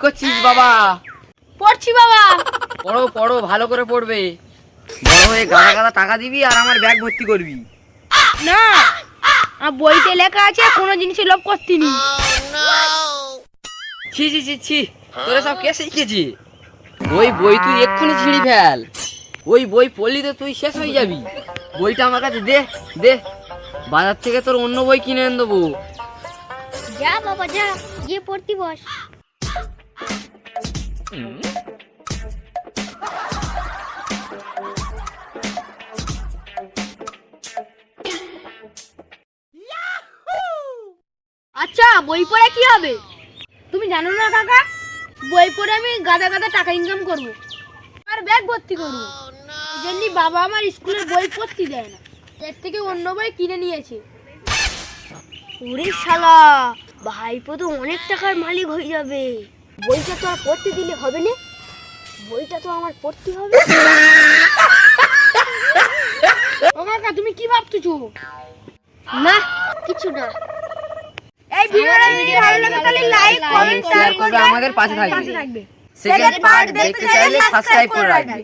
করছিস বাবা? পড়ছি বাবা। পড়ো পড়ো, ভালো করে পড়বে। বড় হয়ে গাদা গাদা টাকা দিবি আর আমার ব্যাগ ভর্তি করবি। না, আর বইতে লেখা আছে কোনো জিনিসে লোভ করতিনি। ছি ছি ছি ছি, তোরা সব কে শিখেছি? ওই বই তুই এক্ষুনি ছিঁড়ি ফেল। ওই বই পড়লি তো তুই শেষ হয়ে যাবি। বইটা আমার কাছে দে দে, বাজার থেকে তোর অন্য বই কিনে এনে দেবো। যা বাবা যা, গিয়ে পড়তি বস। আচ্ছা, বই পড়ে কি হবে তুমি জানো না কাকা? বই পড়ে আমি গাদা গাদা টাকা ইনকাম করব আর ব্যাগ ভর্তি করব। যেমনি বাবা আমার স্কুলের বই পড়তে দেয় না, এর থেকে অন্য বই কিনে নিয়েছে। ওরে শালা, ভাইপো তো অনেক টাকার মালিক হয়ে যাবে। বইটা তো আর পড়তে দিলে হবে না, বইটা তো আমার পড়তে হবে। ও কাকা, তুমি কি ভাবতেছো? না কিছু না। এই ভিডিওটা যদি ভালো লাগে তাহলে লাইক কমেন্ট শেয়ার করবে, আমাদের পাশে থাকবে। থাকবে। সেকেন্ড পার্ট দেখতে চাইলে সাবস্ক্রাইব করে রাখবে।